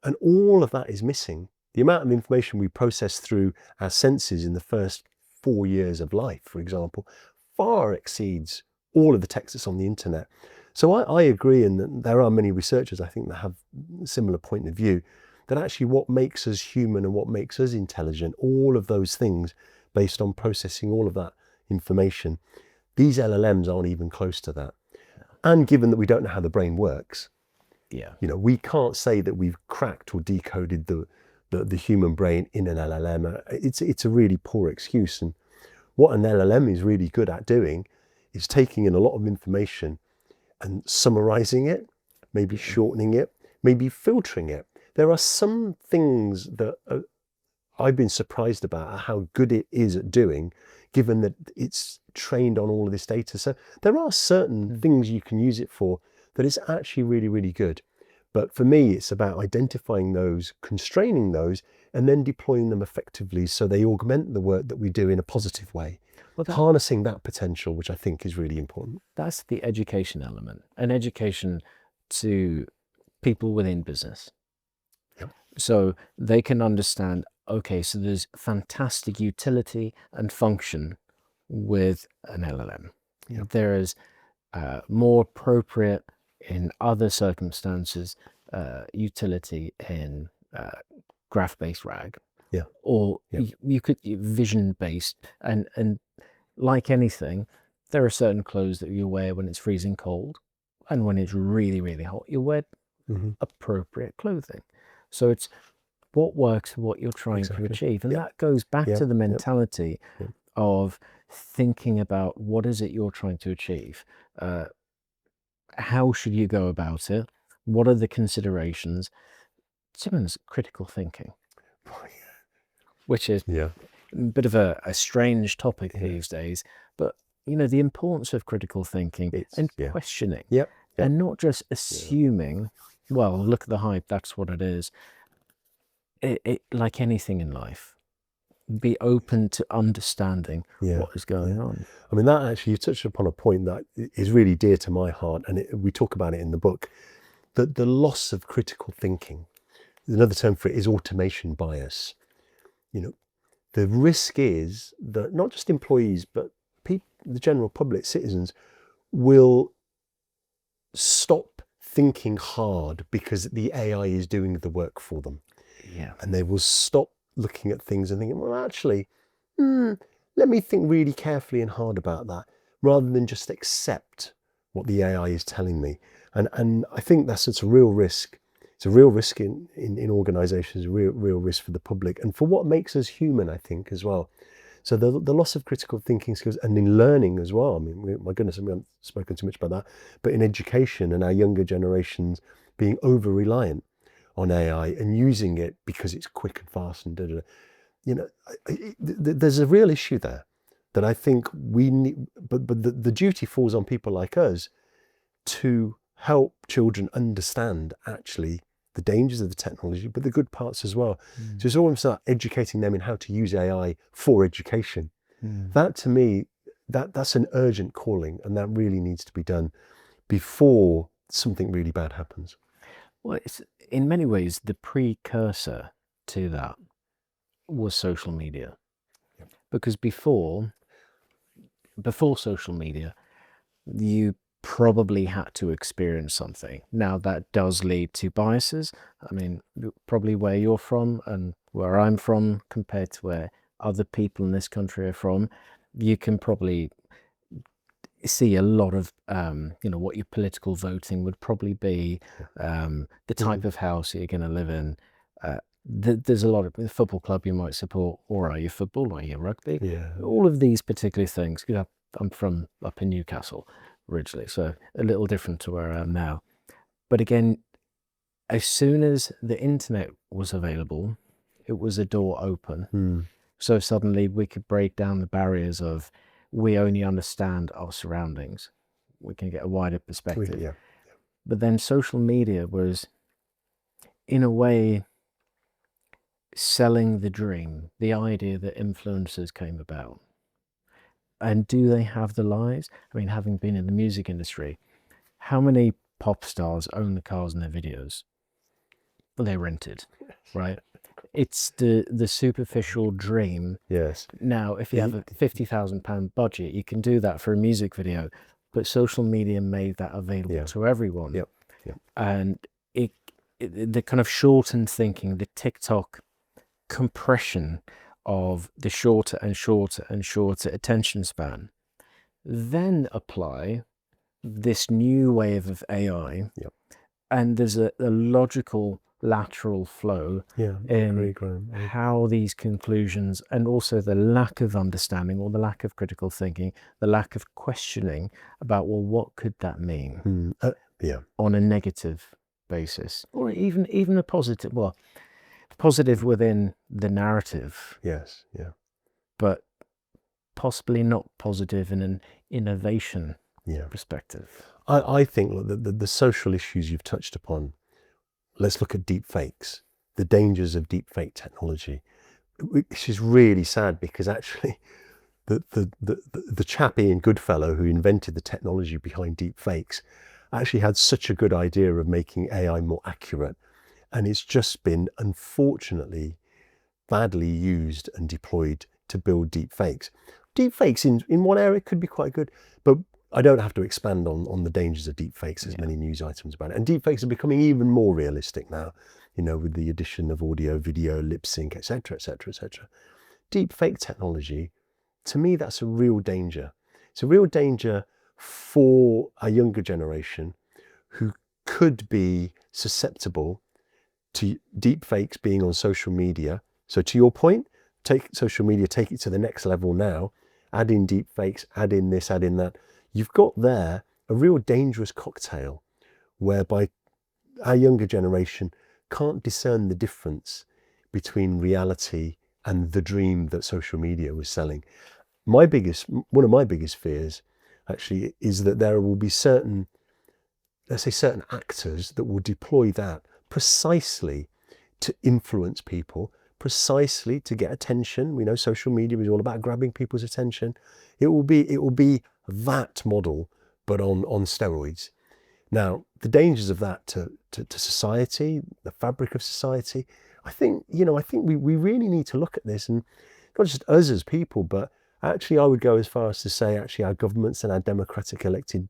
[SPEAKER 1] And all of that is missing. The amount of information we process through our senses in the first 4 years of life, for example, far exceeds all of the text that's on the internet. So I agree, and there are many researchers, I think, that have a similar point of view, that actually what makes us human and what makes us intelligent, all of those things based on processing all of that information, these LLMs aren't even close to that. And given that we don't know how the brain works, we can't say that we've cracked or decoded the human brain in an LLM. It's a really poor excuse. And what an LLM is really good at doing is taking in a lot of information and summarizing it, maybe shortening it, maybe filtering it. There are some things that I've been surprised about how good it is at doing, given that it's trained on all of this data. So there are certain things you can use it for that is actually really, really good. But for me, it's about identifying those, constraining those, and then deploying them effectively so they augment the work that we do in a positive way. Harnessing that potential, which I think is really important.
[SPEAKER 2] That's the education element, an education to people within business.
[SPEAKER 1] Yep.
[SPEAKER 2] So they can understand, okay, so there's fantastic utility and function with an LLM.
[SPEAKER 1] Yep.
[SPEAKER 2] There is more appropriate in other circumstances utility in graph-based RAG.
[SPEAKER 1] Yeah.
[SPEAKER 2] Or you could vision-based, and like anything, there are certain clothes that you wear when it's freezing cold, and when it's really, really hot, you wear appropriate clothing. So it's what works for what you're trying to achieve. And that goes back to the mentality of thinking about what is it you're trying to achieve. How should you go about it? What are the considerations? Simmons, critical thinking, which is a bit of a strange topic these days, but the importance of critical thinking and questioning, and not just assuming, well, look at the hype, that's what it is. It like anything in life, be open to understanding what is going on.
[SPEAKER 1] I mean, that actually, you touched upon a point that is really dear to my heart, and we talk about it in the book, that the loss of critical thinking, another term for it is automation bias. The risk is that not just employees, but the general public, citizens, will stop thinking hard because the AI is doing the work for them. And they will stop looking at things and thinking, well, actually, let me think really carefully and hard about that, rather than just accept what the AI is telling me. And I think it's a real risk. It's a real risk in organizations, a real risk for the public, and for what makes us human, I think, as well. So the loss of critical thinking skills, and in learning as well. I mean, my goodness, we haven't spoken too much about that, but in education and our younger generations being over-reliant on AI and using it because it's quick and fast and there's a real issue there that I think we need, but the duty falls on people like us to help children understand actually the dangers of the technology, but the good parts as well. So it's almost like educating them in how to use AI for education. That, to me, that's an urgent calling, and that really needs to be done before something really bad happens.
[SPEAKER 2] Well, it's in many ways the precursor to that was social media, because before social media, you probably had to experience something. Now that does lead to biases. I mean, probably where you're from and where I'm from compared to where other people in this country are from, you can probably see a lot of what your political voting would probably be, the type of house you're going to live in. There's a lot of the football club you might support, or are you football, or are you rugby? All of these particular things. I'm from up in Newcastle originally, so a little different to where I am now. But again, as soon as the internet was available, it was a door open. So suddenly we could break down the barriers of, we only understand our surroundings. We can get a wider perspective. But then social media was, in a way, selling the dream, the idea that influencers came about. And do they have the lives? I mean, having been in the music industry, how many pop stars own the cars in their videos? Well, they're rented, right? It's the superficial dream. Now, if you have a £50,000 budget, you can do that for a music video, but social media made that available to everyone. And the kind of shortened thinking, the TikTok compression of the shorter and shorter and shorter attention span, then apply this new wave of AI, and there's a logical lateral flow in how these conclusions, and also the lack of understanding or the lack of critical thinking, the lack of questioning about, well, what could that mean on a negative basis, or even a positive, positive within the narrative, but possibly not positive in an innovation perspective.
[SPEAKER 1] I think, look, the social issues you've touched upon. Let's look at deep fakes, the dangers of deep fake technology. Which is really sad, because actually the chap Ian Goodfellow, who invented the technology behind deep fakes, actually had such a good idea of making AI more accurate. And it's just been, unfortunately, badly used and deployed to build deep fakes. Deep fakes in one area could be quite good, but I don't have to expand on the dangers of deep fakes. There's many news items about it. And deep fakes are becoming even more realistic now, with the addition of audio, video, lip sync, etc., etc., etc. Deep fake technology, to me, that's a real danger. It's a real danger for a younger generation who could be susceptible to deep fakes being on social media. So to your point, take social media, take it to the next level now, add in deep fakes, add in this, add in that. You've got there a real dangerous cocktail whereby our younger generation can't discern the difference between reality and the dream that social media was selling. One of my biggest fears actually is that there will be certain actors that will deploy that precisely to influence people, precisely to get attention. We know social media is all about grabbing people's attention. It will be that model, but on steroids. Now, the dangers of that to society, the fabric of society, I think we really need to look at this, and not just us as people, but actually I would go as far as to say actually our governments and our democratic elected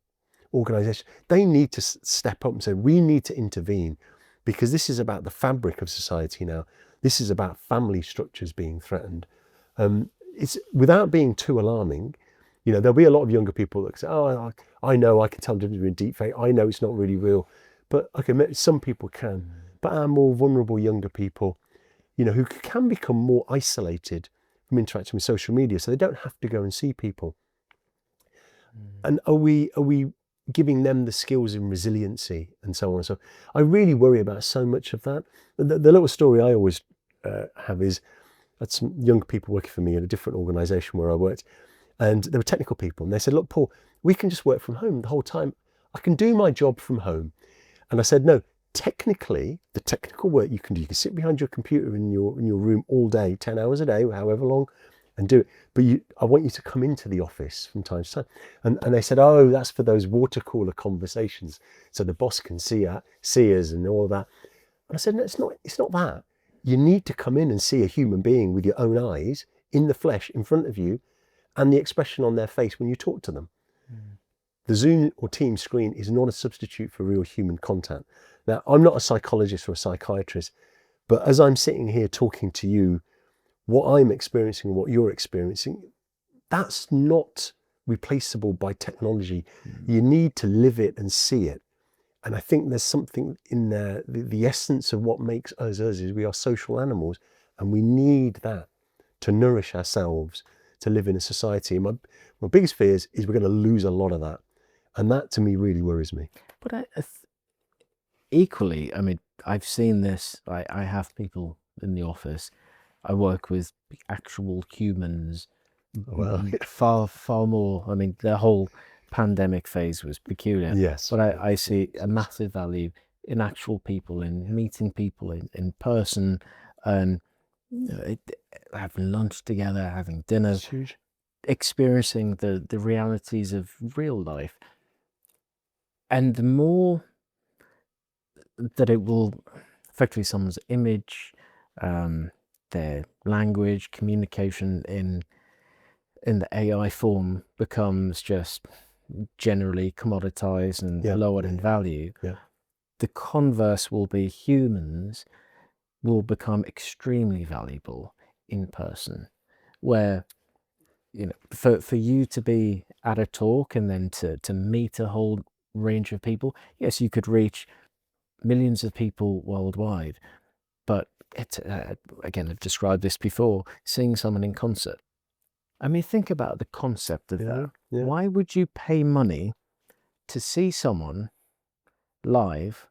[SPEAKER 1] organisations, they need to step up and say we need to intervene, because this is about the fabric of society now. This is about family structures being threatened. It's without being too alarming. There'll be a lot of younger people that say, oh, I know, I can tell the difference between deepfake. I know it's not really real. But okay, some people can. But our more vulnerable younger people, who can become more isolated from interacting with social media, so they don't have to go and see people. And are we giving them the skills in resiliency and so on? So I really worry about so much of that. The little story I always have is I had some young people working for me in a different organisation where I worked, and they were technical people, and they said, look, Paul, we can just work from home the whole time. I can do my job from home. And I said, no, technically, the technical work you can sit behind your computer in your room all day, 10 hours a day, however long, and do it. But I want you to come into the office from time to time. And they said, oh, that's for those water cooler conversations, so the boss can see us and all that. And I said, no, it's not that. You need to come in and see a human being with your own eyes, in the flesh, in front of you, and the expression on their face when you talk to them. The Zoom or Teams screen is not a substitute for real human contact. Now, I'm not a psychologist or a psychiatrist, but as I'm sitting here talking to you, what I'm experiencing, what you're experiencing, that's not replaceable by technology. You need to live it and see it. And I think there's something in there, the essence of what makes us is we are social animals, and we need that to nourish ourselves, to live in a society. And my biggest fears is we're going to lose a lot of that. And that to me really worries me.
[SPEAKER 2] But equally, I mean, I've seen this. I have people in the office. I work with actual humans.
[SPEAKER 1] Well,
[SPEAKER 2] far more. I mean, the whole pandemic phase was peculiar.
[SPEAKER 1] yes.
[SPEAKER 2] But I see a massive value in actual people, in meeting people in person, and having lunch together, having dinner, experiencing the realities of real life. And the more that it will effectively someone's image, their language, communication in the AI form becomes just generally commoditized and lowered in value. The converse will be humans will become extremely valuable in person, where for you to be at a talk and then to meet a whole range of people, yes, you could reach millions of people worldwide, but it's again, I've described this before, seeing someone in concert. I mean, think about the concept of that. Why would you pay money to see someone live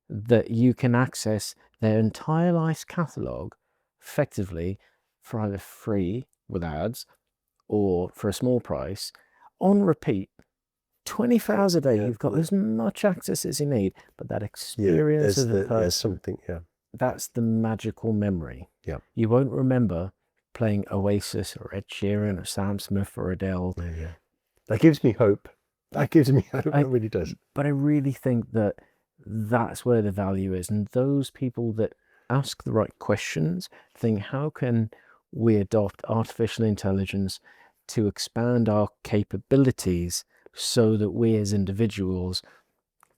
[SPEAKER 2] that you can access their entire life's catalogue effectively for either free with ads or for a small price on repeat? 24 hours a day, you've got as much access as you need, but that experience of the person, that's the magical memory. You won't remember playing Oasis or Ed Sheeran or Sam Smith or Adele.
[SPEAKER 1] That gives me hope. That gives me hope. It really does.
[SPEAKER 2] But I really think that that's where the value is. And those people that ask the right questions, think, how can we adopt artificial intelligence to expand our capabilities so that we as individuals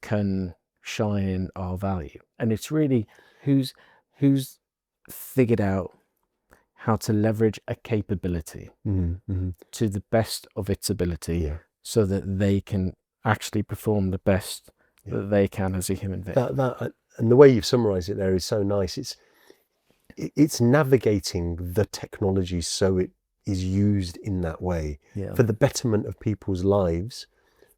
[SPEAKER 2] can shine in our value? And it's really who's figured out how to leverage a capability to the best of its ability, so that they can actually perform the best that they can as a human being.
[SPEAKER 1] the way you've summarized it there is so nice. It's navigating the technology so it is used in that way for the betterment of people's lives,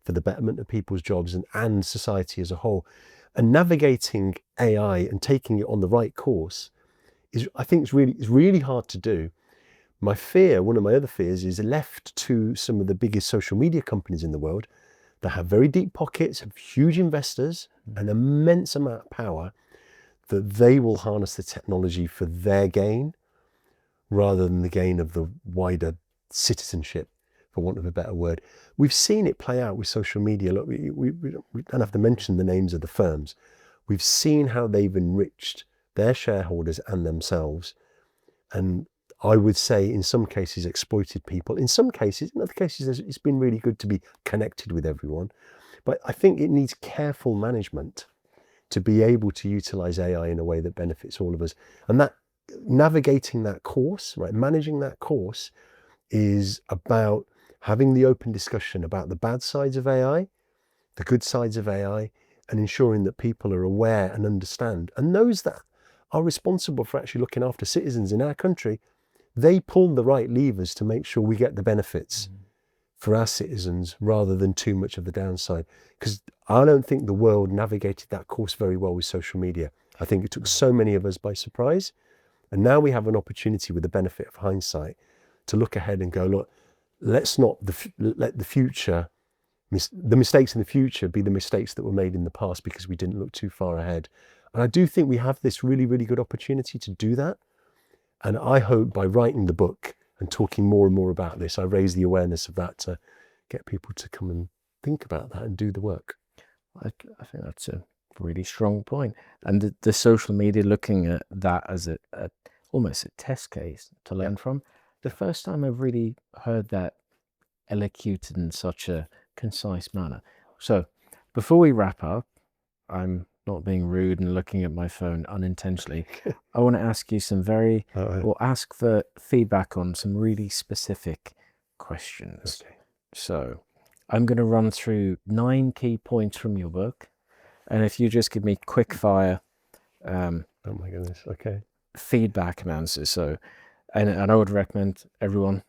[SPEAKER 1] for the betterment of people's jobs and society as a whole. And navigating AI and taking it on the right course is, I think, it's really hard to do. My fear, one of my other fears, is left to some of the biggest social media companies in the world that have very deep pockets, have huge investors, an immense amount of power, that they will harness the technology for their gain rather than the gain of the wider citizenship, for want of a better word. We've seen it play out with social media. Look, we don't have to mention the names of the firms. We've seen how they've enriched their shareholders and themselves. And I would say in some cases exploited people. In some cases, in other cases, it's been really good to be connected with everyone. But I think it needs careful management to be able to utilize AI in a way that benefits all of us. And that navigating that course, right, managing that course is about having the open discussion about the bad sides of AI, the good sides of AI, and ensuring that people are aware and understand. And those that are responsible for actually looking after citizens in our country, they pull the right levers to make sure we get the benefits for our citizens rather than too much of the downside. Because I don't think the world navigated that course very well with social media. I think it took so many of us by surprise. And now we have an opportunity, with the benefit of hindsight, to look ahead and go, look, let's not let the future, the mistakes in the future be the mistakes that were made in the past because we didn't look too far ahead. And I do think we have this really, really good opportunity to do that. And I hope by writing the book and talking more and more about this, I raise the awareness of that to get people to come and think about that and do the work.
[SPEAKER 2] I think that's a really strong point. And the social media, looking at that as almost a test case to learn from. The first time I've really heard that elocuted in such a concise manner. So before we wrap up, I'm not being rude and looking at my phone unintentionally. I want to ask you or ask for feedback on some really specific questions.
[SPEAKER 1] Okay.
[SPEAKER 2] So I'm going to run through 9 key points from your book. And if you just give me quick fire,
[SPEAKER 1] oh my goodness, okay,
[SPEAKER 2] feedback and answers. So, and I would recommend everyone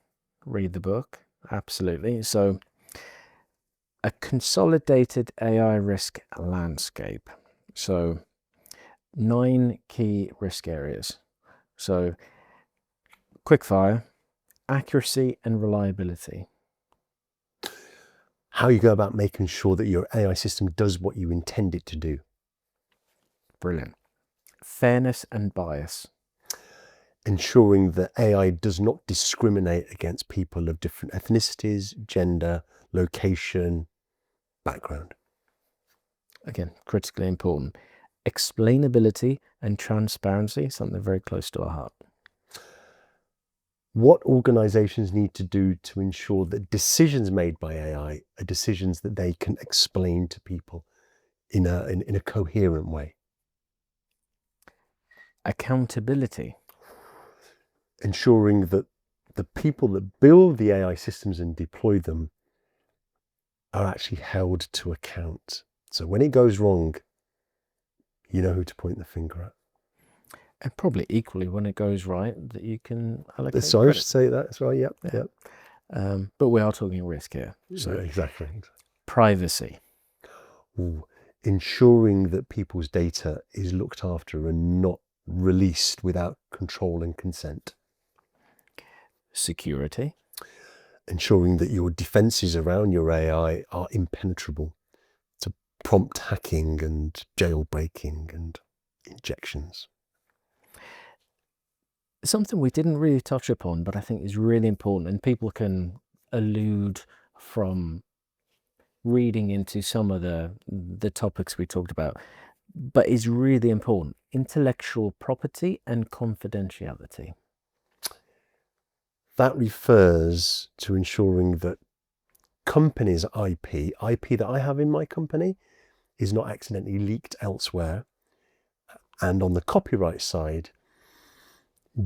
[SPEAKER 2] read the book. Absolutely. So, a consolidated AI risk landscape. So 9 key risk areas. So quick fire, accuracy and reliability.
[SPEAKER 1] How you go about making sure that your AI system does what you intend it to do.
[SPEAKER 2] Brilliant. Fairness and bias.
[SPEAKER 1] Ensuring that AI does not discriminate against people of different ethnicities, gender, location, background.
[SPEAKER 2] Again, critically important. Explainability and transparency, something very close to our heart.
[SPEAKER 1] What organizations need to do to ensure that decisions made by AI are decisions that they can explain to people in a coherent way.
[SPEAKER 2] Accountability.
[SPEAKER 1] Ensuring that the people that build the AI systems and deploy them are actually held to account. So when it goes wrong, you know who to point the finger at.
[SPEAKER 2] And probably equally when it goes right, that you can allocate
[SPEAKER 1] Sorry, I
[SPEAKER 2] credit.
[SPEAKER 1] should say that. That's right. Yep.
[SPEAKER 2] Yeah. Yep. But we are talking risk here. So
[SPEAKER 1] exactly.
[SPEAKER 2] Privacy.
[SPEAKER 1] Ooh. Ensuring that people's data is looked after and not released without control and consent.
[SPEAKER 2] Security.
[SPEAKER 1] Ensuring that your defenses around your AI are impenetrable to prompt hacking and jailbreaking and injections.
[SPEAKER 2] Something we didn't really touch upon, but I think is really important, and people can allude from reading into some of the topics we talked about, but is really important: intellectual property and confidentiality.
[SPEAKER 1] That refers to ensuring that companies' IP that I have in my company, is not accidentally leaked elsewhere. And on the copyright side,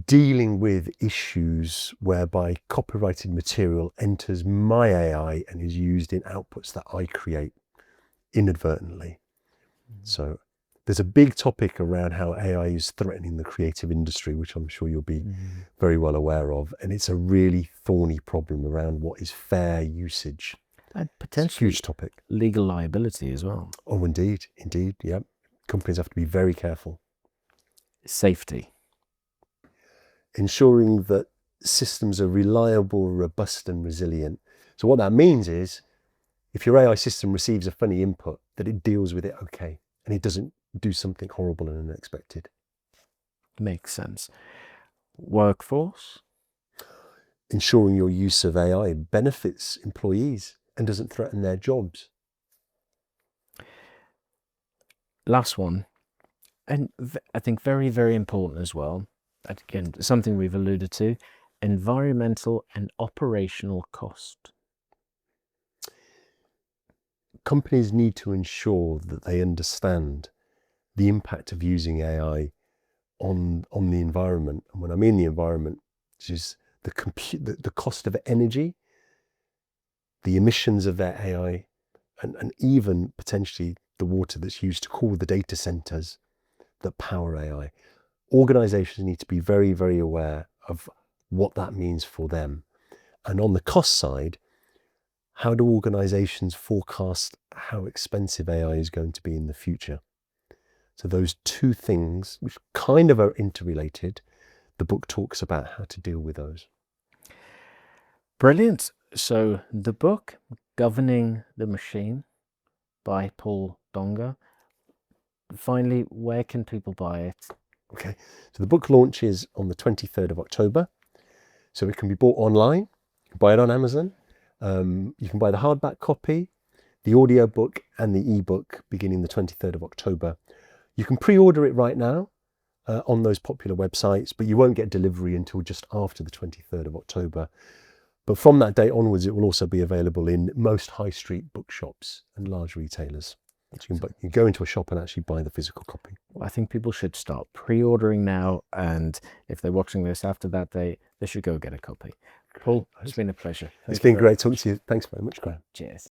[SPEAKER 1] dealing with issues whereby copyrighted material enters my AI and is used in outputs that I create inadvertently. So there's a big topic around how AI is threatening the creative industry, which I'm sure you'll be very well aware of. And it's a really thorny problem around what is fair usage.
[SPEAKER 2] And potentially
[SPEAKER 1] huge topic.
[SPEAKER 2] Legal liability as well.
[SPEAKER 1] Oh, indeed. Yeah. Companies have to be very careful.
[SPEAKER 2] Safety.
[SPEAKER 1] Ensuring that systems are reliable, robust, and resilient. So what that means is, if your AI system receives a funny input, that it deals with it okay, and it doesn't do something horrible and unexpected.
[SPEAKER 2] Makes sense. Workforce.
[SPEAKER 1] Ensuring your use of AI benefits employees and doesn't threaten their jobs.
[SPEAKER 2] Last one, and I think very, very important as well. Again, something we've alluded to, environmental and operational cost.
[SPEAKER 1] Companies need to ensure that they understand the impact of using AI on the environment. And when I mean the environment, which is the cost of energy, the emissions of their AI, and even potentially the water that's used to cool the data centers that power AI. Organizations need to be very, very aware of what that means for them. And on the cost side, how do organizations forecast how expensive AI is going to be in the future? So those two things, which kind of are interrelated, the book talks about how to deal with those.
[SPEAKER 2] Brilliant. So the book, Governing the Machine by Paul Dongha. Finally, where can people buy it?
[SPEAKER 1] Okay, so the book launches on the 23rd of October. So it can be bought online, you can buy it on Amazon. You can buy the hardback copy, the audio book and the ebook beginning the 23rd of October. You can pre-order it right now on those popular websites, but you won't get delivery until just after the 23rd of October. But from that date onwards, it will also be available in most high street bookshops and large retailers. So you can go into a shop and actually buy the physical copy.
[SPEAKER 2] Well, I think people should start pre-ordering now, and if they're watching this after that date, they should go get a copy. Paul, it's been a pleasure.
[SPEAKER 1] It's been great talking to you. Thanks very much, Graham.
[SPEAKER 2] Cheers.